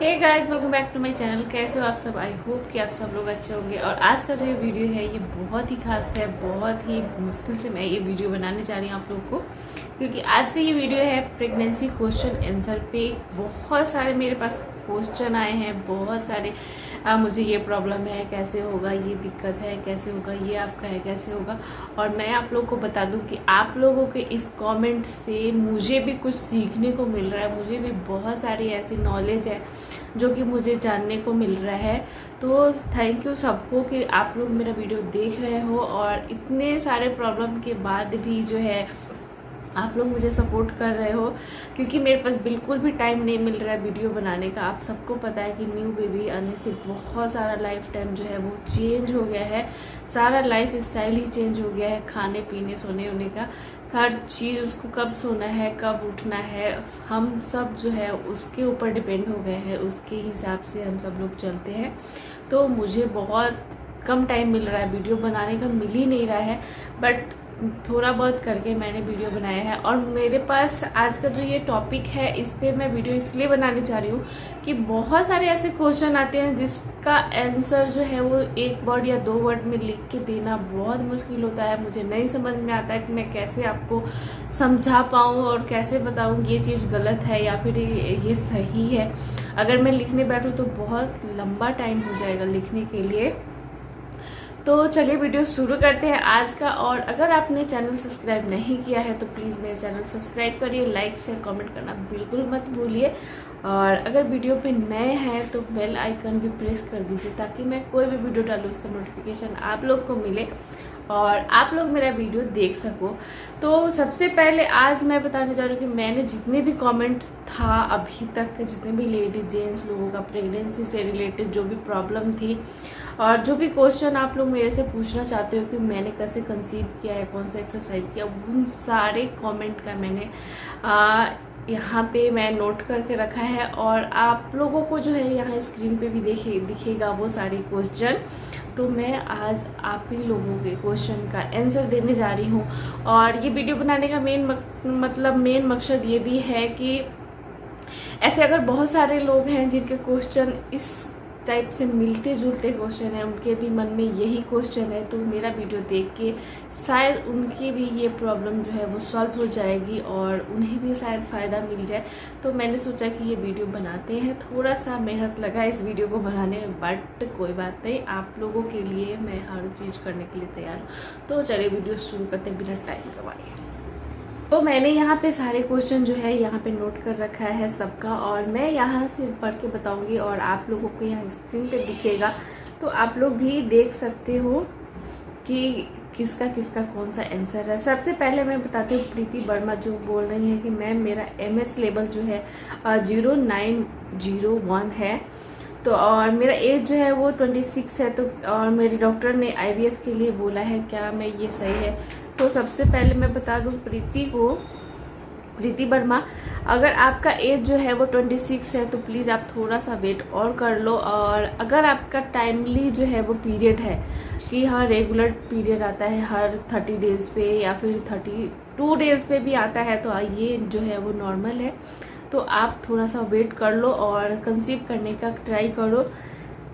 Hey guys, welcome back to my channel. कैसे हो आप सब? आई होप कि आप सब लोग अच्छे होंगे। और आज का जो ये वीडियो है ये बहुत ही खास है। बहुत ही मुश्किल से मैं ये वीडियो बनाने जा रही हूँ आप लोग को, क्योंकि आज का ये वीडियो है प्रेगनेंसी क्वेश्चन आंसर पे। बहुत सारे मेरे पास क्वेश्चन आए हैं, बहुत सारे मुझे ये प्रॉब्लम है, कैसे होगा, ये दिक्कत है, कैसे होगा, ये आपका है, कैसे होगा। और मैं आप लोगों को बता दूं कि आप लोगों के इस कमेंट से मुझे भी कुछ सीखने को मिल रहा है। मुझे भी बहुत सारी ऐसी नॉलेज है जो कि मुझे जानने को मिल रहा है। तो थैंक यू सबको कि आप लोग मेरा वीडियो देख रहे हो और इतने सारे प्रॉब्लम के बाद भी जो है आप लोग मुझे सपोर्ट कर रहे हो, क्योंकि मेरे पास बिल्कुल भी टाइम नहीं मिल रहा है वीडियो बनाने का। आप सबको पता है कि न्यू बेबी आने से बहुत सारा लाइफ टाइम जो है वो चेंज हो गया है। सारा लाइफ स्टाइल ही चेंज हो गया है, खाने पीने सोने होने का हर चीज़। उसको कब सोना है, कब उठना है, हम सब जो है उसके ऊपर डिपेंड हो गए हैं। उसके हिसाब से हम सब लोग चलते हैं। तो मुझे बहुत कम टाइम मिल रहा है, वीडियो बनाने का मिल ही नहीं रहा है, बट थोड़ा बहुत करके मैंने वीडियो बनाया है। और मेरे पास आज का जो ये टॉपिक है इस पे मैं वीडियो इसलिए बनाने चाह रही हूँ कि बहुत सारे ऐसे क्वेश्चन आते हैं जिसका आंसर जो है वो एक वर्ड या 2 वर्ड में लिख के देना बहुत मुश्किल होता है। मुझे नहीं समझ में आता है कि मैं कैसे आपको समझा पाऊँ और कैसे बताऊँ ये चीज़ गलत है या फिर ये सही है। अगर मैं लिखने बैठूँ तो बहुत लंबा टाइम हो जाएगा लिखने के लिए। तो चलिए वीडियो शुरू करते हैं आज का। और अगर आपने चैनल सब्सक्राइब नहीं किया है तो प्लीज़ मेरे चैनल सब्सक्राइब करिए, लाइक शेयर कमेंट करना बिल्कुल मत भूलिए। और अगर वीडियो पे नए हैं तो बेल आइकन भी प्रेस कर दीजिए ताकि मैं कोई भी वीडियो डालूँ उसका नोटिफिकेशन आप लोग को मिले और आप लोग मेरा वीडियो देख सको। तो सबसे पहले आज मैं बताने जा रही हूँ कि मैंने जितने भी कमेंट था अभी तक, जितने भी लेडीज जेंट्स लोगों का प्रेगनेंसी से रिलेटेड जो भी प्रॉब्लम थी और जो भी क्वेश्चन आप लोग मेरे से पूछना चाहते हो कि मैंने कैसे कंसीव किया है, कौन सा एक्सरसाइज किया, उन सारे कमेंट का मैंने यहाँ पे मैं नोट करके रखा है। और आप लोगों को जो है यहाँ स्क्रीन पे भी दिखेगा वो सारे क्वेश्चन। तो मैं आज आप ही लोगों के क्वेश्चन का आंसर देने जा रही हूँ। और ये वीडियो बनाने का मेन मकसद ये भी है कि ऐसे अगर बहुत सारे लोग हैं जिनके क्वेश्चन इस टाइप से मिलते जुलते क्वेश्चन है, उनके भी मन में यही क्वेश्चन है, तो मेरा वीडियो देख के शायद उनकी भी ये प्रॉब्लम जो है वो सॉल्व हो जाएगी और उन्हें भी शायद फ़ायदा मिल जाए। तो मैंने सोचा कि ये वीडियो बनाते हैं। थोड़ा सा मेहनत लगा इस वीडियो को बनाने में, बट कोई बात नहीं, आप लोगों के लिए मैं हर चीज़ करने के लिए तैयार हूँ। तो चलिए वीडियो शुरू करते बिना टाइम गवाए। तो मैंने यहाँ पे सारे क्वेश्चन जो है यहाँ पे नोट कर रखा है सबका, और मैं यहाँ से पढ़ के बताऊंगी और आप लोगों को यहाँ स्क्रीन पे दिखेगा तो आप लोग भी देख सकते हो कि किसका किसका कौन सा आंसर है। सबसे पहले मैं बताती हूँ प्रीति वर्मा जो बोल रही है कि मैम मेरा MS लेवल जो है 0901 है, तो और मेरा एज जो है वो 26 है। तो और मेरी डॉक्टर ने IVF के लिए बोला है, क्या मैं ये सही है? तो सबसे पहले मैं बता दूं प्रीति वर्मा, अगर आपका एज जो है वो 26 है तो प्लीज़ आप थोड़ा सा वेट और कर लो। और अगर आपका टाइमली जो है वो पीरियड है कि हाँ रेगुलर पीरियड आता है हर 30 डेज़ पे या फिर 32 डेज़ पे भी आता है, तो ये जो है वो नॉर्मल है। तो आप थोड़ा सा वेट कर लो और कंसीव करने का ट्राई करो,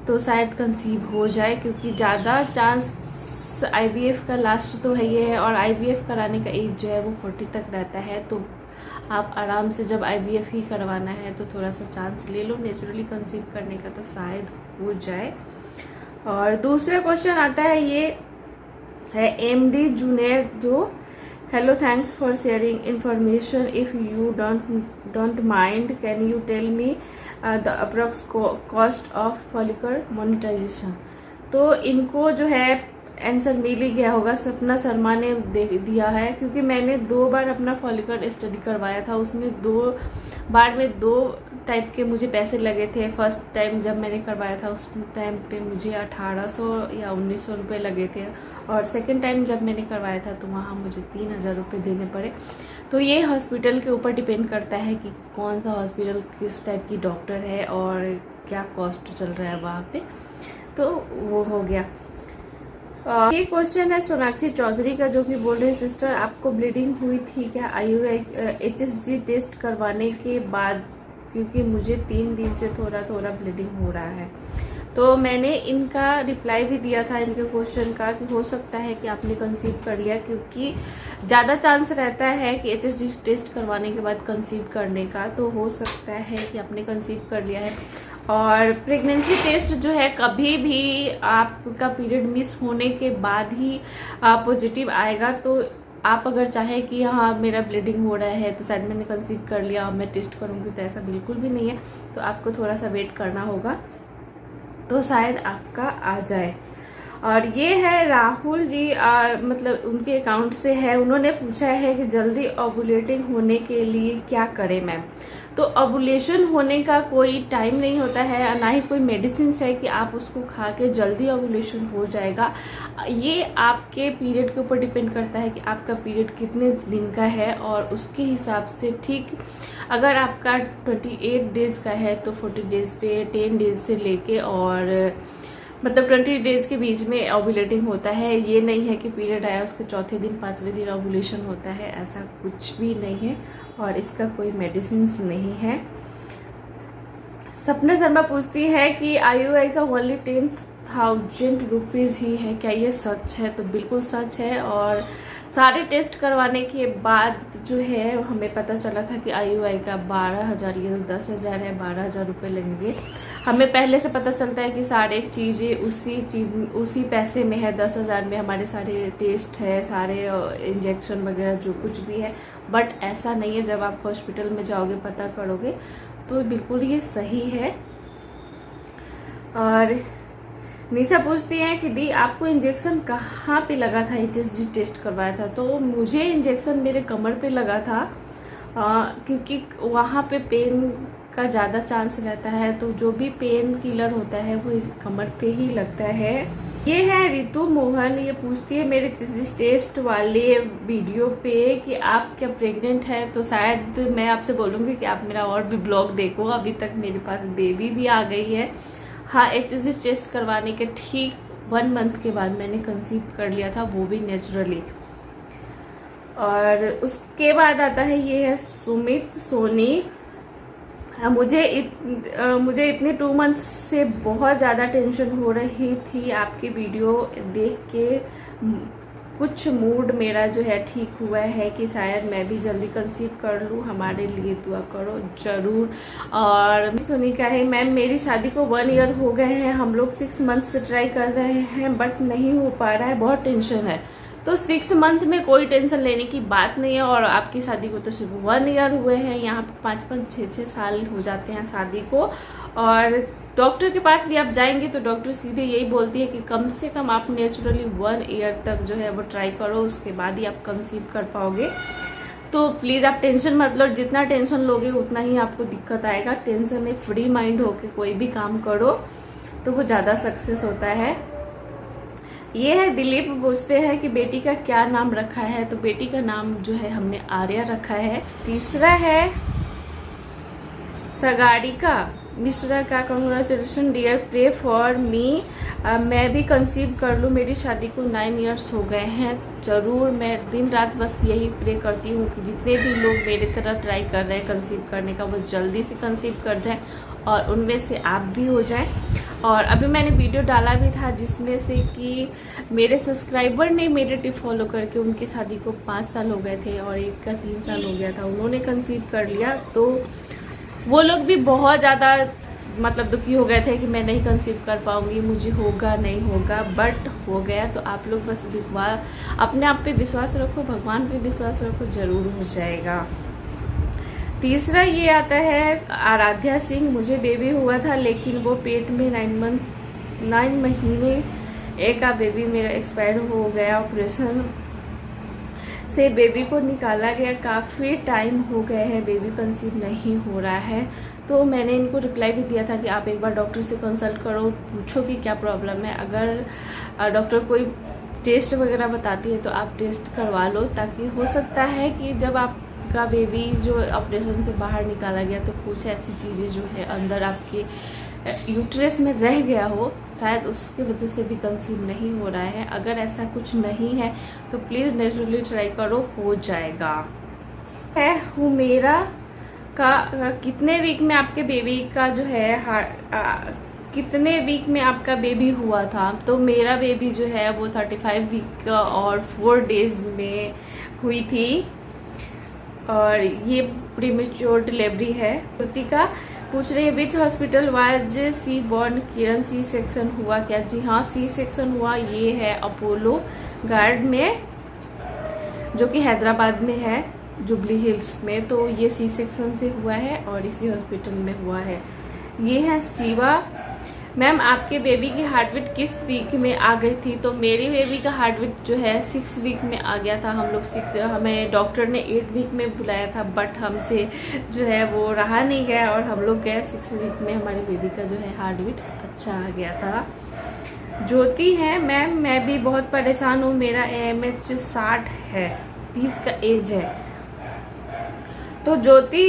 तो शायद कंसीव हो जाए, क्योंकि ज़्यादा चांस IVF का लास्ट तो है ये है। और IVF कराने का एज जो है वो 40 तक रहता है। तो आप आराम से जब IVF ही करवाना है तो थोड़ा सा चांस ले लो नेचुरली कंसीव करने का, तो शायद हो जाए। और दूसरा क्वेश्चन आता है, ये है MD जूनियर जो, hello thanks for sharing information, if you don't mind can you tell me the approx cost of follicle monetization. तो इनको जो है आंसर मिल ही गया होगा, सपना शर्मा ने दिया है, क्योंकि मैंने 2 बार अपना फॉलिकल स्टडी करवाया था। उसमें 2 बार में 2 टाइप के मुझे पैसे लगे थे। फर्स्ट टाइम जब मैंने करवाया था उस टाइम पे मुझे 1800 या 1900 रुपये लगे थे, और सेकंड टाइम जब मैंने करवाया था तो वहाँ मुझे 3000 रुपये देने पड़े। तो ये हॉस्पिटल के ऊपर डिपेंड करता है कि कौन सा हॉस्पिटल किस टाइप की डॉक्टर है और क्या कॉस्ट चल रहा है वहाँ पे। तो वो हो गया। ये क्वेश्चन है सोनाक्षी चौधरी का, जो कि बोल रहे हैं सिस्टर आपको ब्लीडिंग हुई थी क्या? HSG टेस्ट करवाने के बाद क्योंकि मुझे 3 दिन से थोड़ा थोड़ा ब्लीडिंग हो रहा है। तो मैंने इनका रिप्लाई भी दिया था इनके क्वेश्चन का कि हो सकता है कि आपने कंसीव कर लिया, क्योंकि ज़्यादा चांस रहता है कि HSG टेस्ट करवाने के बाद कंसीव करने का। तो हो सकता है कि आपने कंसीव कर लिया है। और प्रेगनेंसी टेस्ट जो है कभी भी आपका पीरियड मिस होने के बाद ही पॉजिटिव आएगा। तो आप अगर चाहें कि हाँ मेरा ब्लीडिंग हो रहा है तो शायद मैंने कंसीव कर लिया और मैं टेस्ट करूँगी, तो ऐसा बिल्कुल भी नहीं है। तो आपको थोड़ा सा वेट करना होगा, तो शायद आपका आ जाए। और ये है राहुल जी, मतलब उनके अकाउंट से है। उन्होंने पूछा है कि जल्दी ओवुलेटिंग होने के लिए क्या करें मैम। तो ओवुलेशन होने का कोई टाइम नहीं होता है, ना ही कोई मेडिसिन है कि आप उसको खा के जल्दी ओवुलेशन हो जाएगा। ये आपके पीरियड के ऊपर डिपेंड करता है कि आपका पीरियड कितने दिन का है, और उसके हिसाब से ठीक अगर आपका 28 डेज का है तो 40 डेज पे 10 डेज से लेके और मतलब 20 डेज के बीच में ओवुलेटिंग होता है। ये नहीं है कि पीरियड आया उसके चौथे दिन 5वें दिन ओवुलेशन होता है, ऐसा कुछ भी नहीं है। और इसका कोई मेडिसिन नहीं है। सपना शर्मा पूछती है कि IUI का ओनली 10,000 रुपीज़ ही है, क्या ये सच है? तो बिल्कुल सच है। और सारे टेस्ट करवाने के बाद जो है हमें पता चला था कि IUI का 12,000, ये 10,000 है, 12,000 रुपये लगेंगे। हमें पहले से पता चलता है कि सारे चीज़ें उसी पैसे में है, 10,000 में हमारे सारे टेस्ट है, सारे इंजेक्शन वगैरह जो कुछ भी है। बट ऐसा नहीं है, जब आप हॉस्पिटल में जाओगे पता करोगे तो बिल्कुल ये सही है। और निशा पूछती है कि दी आपको इंजेक्शन कहाँ पे लगा था? HSG टेस्ट करवाया था। तो मुझे इंजेक्शन मेरे कमर पे लगा था, क्योंकि वहाँ पे पेन का ज़्यादा चांस रहता है। तो जो भी पेन किलर होता है वो इस कमर पे ही लगता है। ये है रितु मोहन, ये पूछती है मेरे टेस्ट वाले वीडियो पे कि आप क्या प्रेग्नेंट है। तो शायद मैं आपसे बोलूँगी कि आप मेरा और भी ब्लॉग देखो, अभी तक मेरे पास बेबी भी आ गई है। हाँ, HSG टेस्ट करवाने के ठीक 1 मंथ के बाद मैंने कंसीव कर लिया था, वो भी नेचुरली। और उसके बाद आता है ये है सुमित सोनी। मुझे इतने 2 मंथ्स से बहुत ज़्यादा टेंशन हो रही थी आपकी वीडियो देख के। कुछ मूड मेरा जो है ठीक हुआ है कि शायद मैं भी जल्दी कंसीव कर लूँ, हमारे लिए दुआ करो जरूर। और सोनिका है मैम, मेरी शादी को 1 ईयर हो गए हैं, हम लोग 6 मंथ से ट्राई कर रहे हैं बट नहीं हो पा रहा है, बहुत टेंशन है। तो 6 मंथ में कोई टेंशन लेने की बात नहीं है। और आपकी शादी को तो सिर्फ 1 ईयर हुए हैं, यहाँ पे 5-5, 6-6 साल हो जाते हैं शादी को। और डॉक्टर के पास भी आप जाएंगे तो डॉक्टर सीधे यही बोलती है कि कम से कम आप नेचुरली 1 ईयर तक जो है वो ट्राई करो, उसके बाद ही आप कंसीव कर पाओगे। तो प्लीज़ आप टेंशन मत लो, जितना टेंशन लोगे उतना ही आपको दिक्कत आएगा। टेंशन में फ्री माइंड होके कोई भी काम करो तो वो ज़्यादा सक्सेस होता है। ये है दिलीप पूछते हैं कि बेटी का क्या नाम रखा है। तो बेटी का नाम जो है हमने आर्या रखा है। तीसरा है सगारिका मिश्रा का, congratulation dear, pray for me, मैं भी कंसीव कर लूँ, मेरी शादी को 9 इयर्स हो गए हैं। ज़रूर, मैं दिन रात बस यही प्रे करती हूँ कि जितने भी लोग मेरे तरह ट्राई कर रहे हैं कंसीव करने का वो जल्दी से कंसीव कर जाएं और उनमें से आप भी हो जाएं। और अभी मैंने वीडियो डाला भी था जिसमें से कि मेरे सब्सक्राइबर ने मेरे टिप फॉलो करके उनकी शादी को 5 साल हो गए थे और एक का 3 साल हो गया था, उन्होंने कंसीव कर लिया। तो वो लोग भी बहुत ज़्यादा मतलब दुखी हो गए थे कि मैं नहीं कंसीव कर पाऊंगी, मुझे होगा नहीं होगा, बट हो गया। तो आप लोग बस अपने आप पे विश्वास रखो, भगवान पे विश्वास रखो, ज़रूर हो जाएगा। तीसरा ये आता है आराध्या सिंह, मुझे बेबी हुआ था लेकिन वो पेट में 9 महीने एक का बेबी मेरा एक्सपायर हो गया, ऑपरेशन से बेबी को निकाला गया, काफ़ी टाइम हो गए हैं, बेबी कंसीव नहीं हो रहा है। तो मैंने इनको रिप्लाई भी दिया था कि आप एक बार डॉक्टर से कंसल्ट करो, पूछो कि क्या प्रॉब्लम है। अगर डॉक्टर कोई टेस्ट वगैरह बताती है तो आप टेस्ट करवा लो, ताकि हो सकता है कि जब आपका बेबी जो ऑपरेशन से बाहर निकाला गया तो कुछ ऐसी चीज़ें जो है अंदर आपके यूट्रस में रह गया हो, शायद उसकी वजह से भी कंसीव नहीं हो रहा है। अगर ऐसा कुछ नहीं है तो प्लीज़ नेचुरली ट्राई करो, हो जाएगा। है हुमेरा कितने वीक में आपके बेबी का जो है कितने वीक में आपका बेबी हुआ था। तो मेरा बेबी जो है वो 35 वीक और 4 डेज में हुई थी और ये प्रीमेच्योर डिलीवरी है। कृतिका पूछ रही है which hospital was she born Kiran, C section हुआ क्या? जी हाँ, सी सेक्शन हुआ। ये है अपोलो गार्ड में जो कि हैदराबाद में है, जुबली हिल्स में। तो ये सी सेक्शन से हुआ है और इसी हॉस्पिटल में हुआ है। ये है शिवा। मैम आपके बेबी की हार्ट बीट किस वीक में आ गई थी? तो मेरी बेबी का हार्ट बीट जो है 6 वीक में आ गया था। हमें डॉक्टर ने 8 वीक में बुलाया था, बट हमसे जो है वो रहा नहीं गया और हम लोग गए 6 वीक में। हमारी बेबी का जो है हार्ट बीट अच्छा आ गया था। ज्योति है, मैम मैं भी बहुत परेशान हूँ, मेरा AMH 60 है, 30 का एज है। तो ज्योति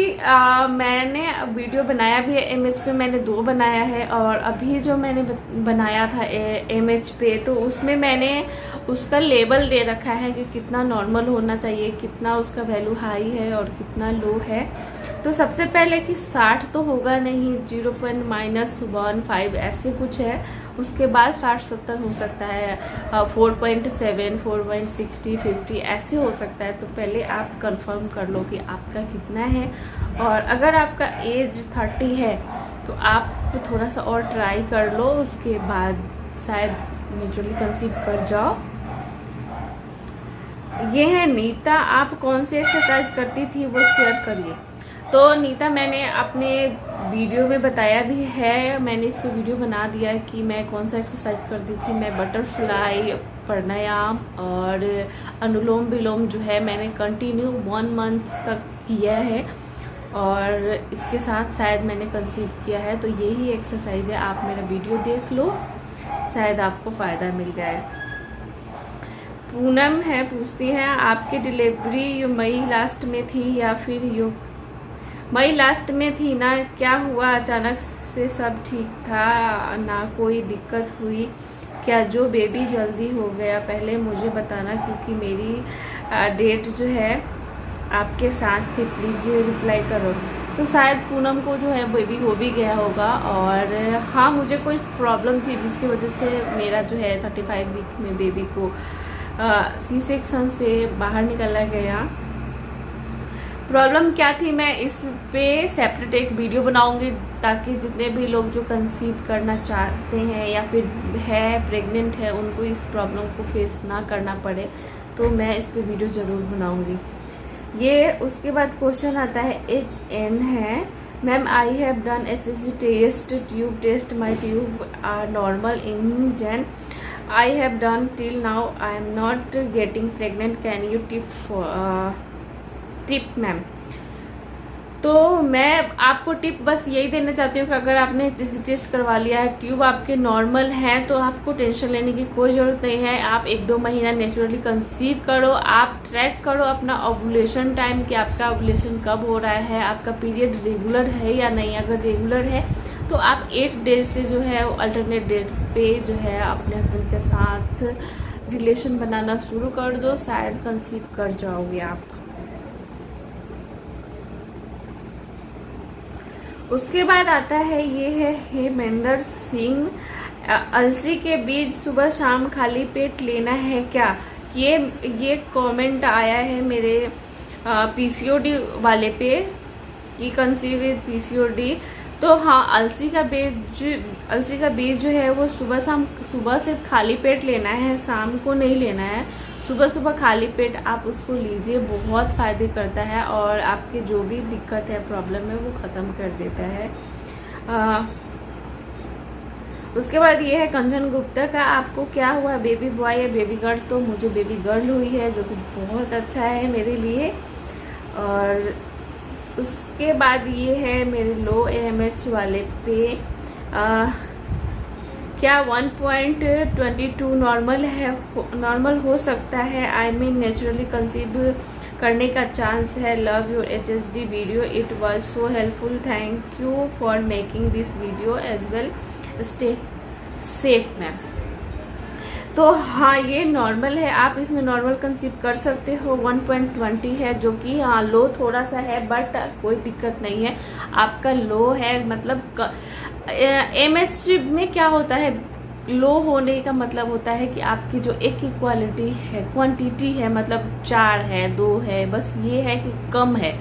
मैंने वीडियो बनाया भी है AMH पे, मैंने 2 बनाया है और अभी जो मैंने बनाया था AMH पे तो उसमें मैंने उसका लेबल दे रखा है कि कितना नॉर्मल होना चाहिए, कितना उसका वैल्यू हाई है और कितना लो है। तो सबसे पहले कि 60 तो होगा नहीं, 0.-15 ऐसे कुछ है। उसके बाद 60-70 हो सकता है, 4.7, 4.60, 50 ऐसे हो सकता है। तो पहले आप कंफर्म कर लो कि आपका कितना है। और अगर आपका एज 30 है तो आप थोड़ा सा और ट्राई कर लो, उसके बाद शायद नेचुरली कंसीव कर जाओ। ये है नीता, आप कौन सी एक्सरसाइज करती थी वो शेयर करिए। तो नीता मैंने अपने वीडियो में बताया भी है, मैंने इस पर वीडियो बना दिया है कि मैं कौन सा एक्सरसाइज करती थी। मैं बटरफ्लाई, प्राणायाम और अनुलोम विलोम जो है मैंने कंटिन्यू 1 मंथ तक किया है और इसके साथ शायद मैंने कंसीव किया है। तो यही एक्सरसाइज है, आप मेरा वीडियो देख लो, शायद आपको फ़ायदा मिल जाए। पूनम है, पूछती हैं आपकी डिलीवरी मई लास्ट में थी या फिर मई लास्ट में थी ना, क्या हुआ अचानक से सब ठीक था ना, कोई दिक्कत हुई क्या? जो बेबी जल्दी हो गया पहले मुझे बताना क्योंकि मेरी डेट जो है आपके साथ थी, प्लीज़ रिप्लाई करो। तो शायद पूनम को जो है बेबी हो भी गया होगा और हाँ मुझे कोई प्रॉब्लम थी जिसकी वजह से मेरा जो है 35 वीक में बेबी को सी सेक्शन से बाहर निकाला गया। प्रॉब्लम क्या थी मैं इस पे सेपरेट एक वीडियो बनाऊंगी ताकि जितने भी लोग जो कंसीव करना चाहते हैं या फिर है प्रेग्नेंट है उनको इस प्रॉब्लम को फेस ना करना पड़े। तो मैं इस पे वीडियो ज़रूर बनाऊंगी। ये उसके बाद क्वेश्चन आता है HN है, ma'am I have done HSG test, tube test, my tube are normal in जेन, I have done till now, I am not getting pregnant, can you tip ma'am? तो मैं आपको टिप बस यही देना चाहती हूँ कि अगर आपने HSG टेस्ट करवा लिया है, ट्यूब आपके नॉर्मल हैं, तो आपको टेंशन लेने की कोई ज़रूरत नहीं है। आप 1-2 महीना नेचुरली कंसीव करो, आप ट्रैक करो अपना ओवुलेशन टाइम कि आपका ओवुलेशन कब हो रहा है, आपका पीरियड रेगुलर है या नहीं। अगर रेगुलर है तो आप 8 डेज से जो है अल्टरनेट डेट पे जो है अपने हस्बैंड के साथ रिलेशन बनाना शुरू कर दो, शायद कंसीव कर जाओगे आप। उसके बाद आता है ये है हेमेंद्र सिंह, अलसी के बीज सुबह शाम खाली पेट लेना है क्या? ये कमेंट आया है मेरे PCOD वाले पे कि कंसीव विद PCOD। तो हाँ, अलसी का बीज जो है वो सुबह से खाली पेट लेना है, शाम को नहीं लेना है। सुबह खाली पेट आप उसको लीजिए, बहुत फ़ायदे करता है और आपके जो भी दिक्कत है, प्रॉब्लम है, वो ख़त्म कर देता है। उसके बाद ये है कंचन गुप्ता का, आपको क्या हुआ, बेबी बॉय या बेबी गर्ल? तो मुझे बेबी गर्ल हुई है जो कि बहुत अच्छा है मेरे लिए। और उसके बाद ये है मेरे लो AMH वाले पे, क्या 1.22 नॉर्मल हो सकता है? आई मीन नेचुरली कंसीव करने का चांस है। Love your HSG video, it was so helpful, thank you for making this video as well, stay safe ma'am. तो हाँ, ये नॉर्मल है, आप इसमें नॉर्मल कंसीव कर सकते हो। 1.20 है, जो कि हाँ लो थोड़ा सा है, बट कोई दिक्कत नहीं है। आपका लो है मतलब एमएच में क्या होता है, लो होने का मतलब होता है कि आपकी जो एक की क्वालिटी है, क्वांटिटी है, मतलब 4 है 2 है, बस ये है कि कम है।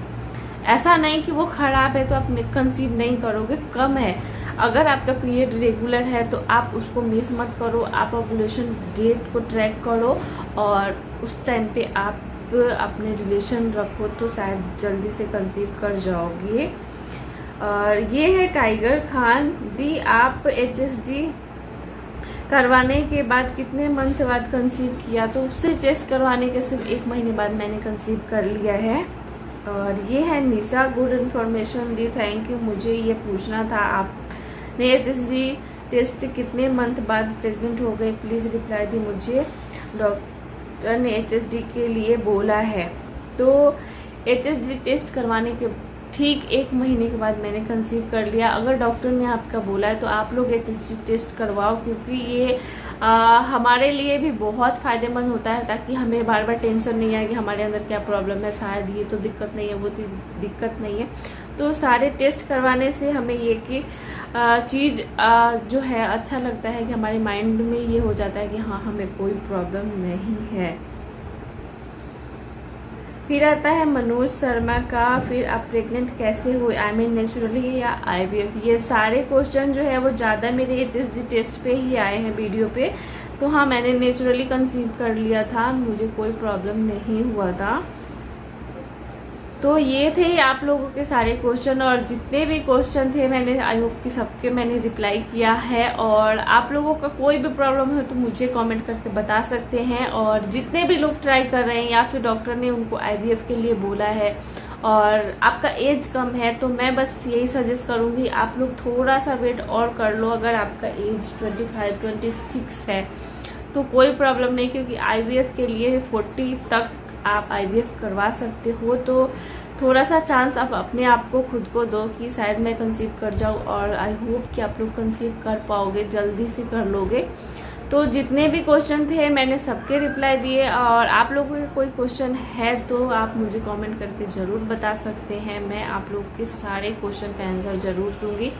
ऐसा नहीं कि वो खराब है तो आप कंसीव नहीं करोगे, कम है। अगर आपका पीरियड रेगुलर है तो आप उसको मिस मत करो, आप ओव्यूलेशन डेट को ट्रैक करो और उस टाइम पे आप अपने रिलेशन रखो तो शायद जल्दी से कंसीव कर जाओगे। और ये है टाइगर खान दी। आप HSD करवाने के बाद कितने मंथ बाद कंसीव किया, तो उससे टेस्ट करवाने के सिर्फ 1 महीने बाद मैंने कंसीव कर लिया है। और ये है निशा, गुड इन्फॉर्मेशन दी, थैंक यू। मुझे ये पूछना था, आपने HSD टेस्ट कितने मंथ बाद प्रेग्नेंट हो गए, प्लीज़ रिप्लाई दी। मुझे डॉक्टर ने HSD के लिए बोला है, तो HSD टेस्ट करवाने के ठीक 1 महीने के बाद मैंने कंसीव कर लिया। अगर डॉक्टर ने आपका बोला है तो आप लोग HSD टेस्ट करवाओ, क्योंकि ये हमारे लिए भी बहुत फ़ायदेमंद होता है, ताकि हमें बार बार टेंशन नहीं आए कि हमारे अंदर क्या प्रॉब्लम है, शायद ये तो दिक्कत नहीं है, वो तो दिक्कत नहीं है। तो सारे टेस्ट करवाने से हमें ये कि चीज़ जो है अच्छा लगता है कि हमारे माइंड में ये हो जाता है कि हाँ हमें कोई प्रॉब्लम नहीं है। फिर आता है मनोज शर्मा का, फिर आप प्रेग्नेंट कैसे हुए, आई मीन नेचुरली या IVF। ये सारे क्वेश्चन जो है वो ज़्यादा मेरे HSD टेस्ट पे ही आए हैं वीडियो पे। तो हाँ, मैंने नेचुरली कंसीव कर लिया था, मुझे कोई प्रॉब्लम नहीं हुआ था। तो ये थे आप लोगों के सारे क्वेश्चन, और जितने भी क्वेश्चन थे मैंने आई होप कि सबके मैंने रिप्लाई किया है। और आप लोगों का कोई भी प्रॉब्लम है तो मुझे कमेंट करके बता सकते हैं। और जितने भी लोग ट्राई कर रहे हैं या फिर डॉक्टर ने उनको IVF के लिए बोला है और आपका एज कम है, तो मैं बस यही सजेस्ट करूँगी आप लोग थोड़ा सा वेट और कर लो। अगर आपका एज 25-26 है तो कोई प्रॉब्लम नहीं, क्योंकि IVF के लिए 40 तक आप IVF करवा सकते हो। तो थोड़ा सा चांस आप अपने आप को खुद को दो कि शायद मैं कंसीव कर जाऊँ, और आई होप कि आप लोग कंसीव कर पाओगे, जल्दी से कर लोगे। तो जितने भी क्वेश्चन थे मैंने सबके रिप्लाई दिए, और आप लोगों के कोई क्वेश्चन है तो आप मुझे कमेंट करके ज़रूर बता सकते हैं, मैं आप लोग के सारे क्वेश्चन का आंसर ज़रूर दूँगी।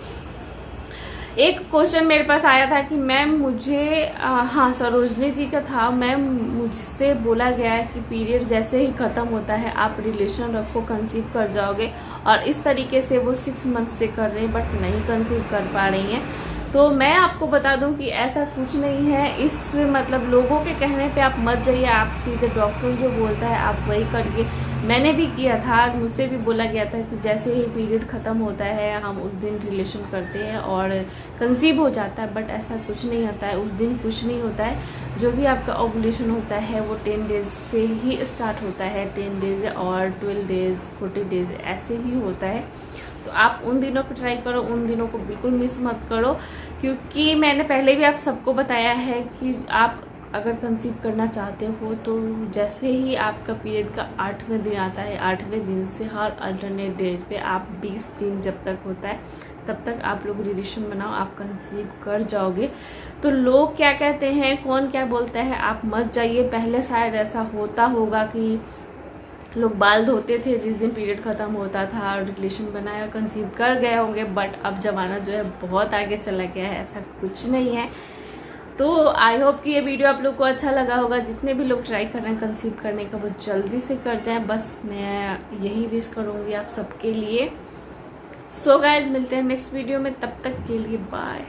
एक क्वेश्चन मेरे पास आया था कि मैम मुझे हाँ सरोजनी जी का था, मैम मुझसे बोला गया है कि पीरियड जैसे ही ख़त्म होता है आप रिलेशन रखो, कंसीव कर जाओगे। और इस तरीके से वो 6 मंथ से कर रहे हैं बट नहीं कंसीव कर पा रही हैं। तो मैं आपको बता दूं कि ऐसा कुछ नहीं है। इस मतलब लोगों के कहने पे आप मत जाइए, आप सीधे डॉक्टर जो बोलता है आप वही करिए। मैंने भी किया था, मुझसे भी बोला गया था कि जैसे ही पीरियड ख़त्म होता है हम उस दिन रिलेशन करते हैं और कंसीव हो जाता है, बट ऐसा कुछ नहीं होता है। उस दिन कुछ नहीं होता है। जो भी आपका ओवुलेशन होता है वो 10 डेज से ही स्टार्ट होता है, 10 डेज और 12 डेज 40 डेज ऐसे ही होता है। तो आप उन दिनों पे ट्राई करो, उन दिनों को बिल्कुल मिस मत करो, क्योंकि मैंने पहले भी आप सबको बताया है कि आप अगर कंसीव करना चाहते हो तो जैसे ही आपका पीरियड का 8वें दिन आता है, 8वें दिन से हर अल्टरनेट डेज पे आप 20 दिन जब तक होता है तब तक आप लोग रिलेशन बनाओ, आप कंसीव कर जाओगे। तो लोग क्या कहते हैं, कौन क्या बोलता है, आप मत जाइए। पहले शायद ऐसा होता होगा कि लोग बाल धोते थे जिस दिन पीरियड ख़त्म होता था और रिलेशन बनाया, कंसीव कर गए होंगे, बट अब ज़माना जो है बहुत आगे चला गया है, ऐसा कुछ नहीं है। तो आई होप कि ये वीडियो आप लोग को अच्छा लगा होगा। जितने भी लोग ट्राई कर रहे हैं कंसीव करने का वो जल्दी से कर जाएं, बस मैं यही विश करूँगी आप सबके लिए। सो गाइज मिलते हैं नेक्स्ट वीडियो में, तब तक के लिए बाय।